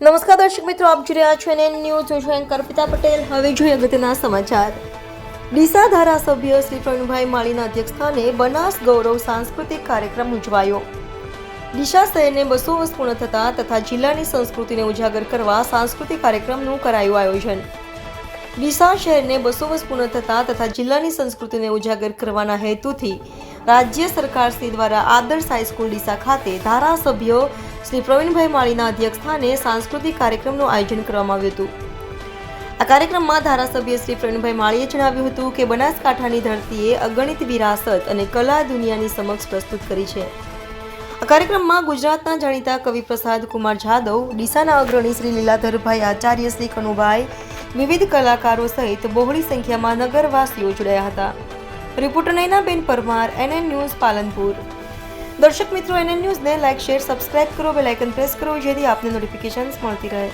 નમસ્કાર દર્શક મિત્રો, આપ જોઈ રહ્યા છો એનએન ન્યૂઝ. હું છું એન્કર પિતા પટેલ. હવે જોઈએ અગત્યના સમાચાર. ડીસા ધારાસભ્ય શ્રી પ્રવીણભાઈ માળીના અધ્યક્ષસ્થાને બનાસ ગૌરવ સાંસ્કૃતિક કાર્યક્રમ ઉજવાયો. ડીસા શહેરને 200 વર્ષ પૂર્ણ થતા તથા જિલ્લાની સંસ્કૃતિને ઉજાગર કરવા સાંસ્કૃતિક કાર્યક્રમનું કરાયું આયોજન. ડીસા શહેરને 200 વર્ષ પૂર્ણ થતા તથા જિલ્લાની સંસ્કૃતિને ઉજાગર કરવાના હેતુથી રાજ્ય સરકાર શ્રી દ્વારા આદર્શ હાઈસ્કૂલ ડીસા ખાતે ધારાસભ્ય શ્રી પ્રવીણભાઈ માળીના અધ્યક્ષસ્થાને સાંસ્કૃતિક કાર્યક્રમનું આયોજન કરવામાં આવ્યું હતું. આ કાર્યક્રમમાં ધારાસભ્ય શ્રી પ્રવીણભાઈ માળીએ જણાવ્યું હતું કે બનાસકાંઠાની ધરતીએ અગણિત વિરાસત અને કલા દુનિયાની સમક્ષ પ્રસ્તુત કરી છે. આ કાર્યક્રમમાં ગુજરાતના જાણીતા કવિ પ્રસાદ કુમાર જાદવ, ડીસાના અગ્રણી શ્રી લીલાધરભાઈ આચાર્ય, શ્રી કનુભાઈ, વિવિધ કલાકારો સહિત બહોળી સંખ્યામાં નગરવાસીઓ જોડાયા હતા. Reporter Nainaben Parmar, NN news, Palanpur. દર્શક મિત્રો, એનએન ન્યૂઝને લાઇક, શેર, સબસ્ક્રાઇબ કરો, બેલ આઇકન પ્રેસ કરો જેથી આપને નોટિફિકેશન્સ મળતી રહે.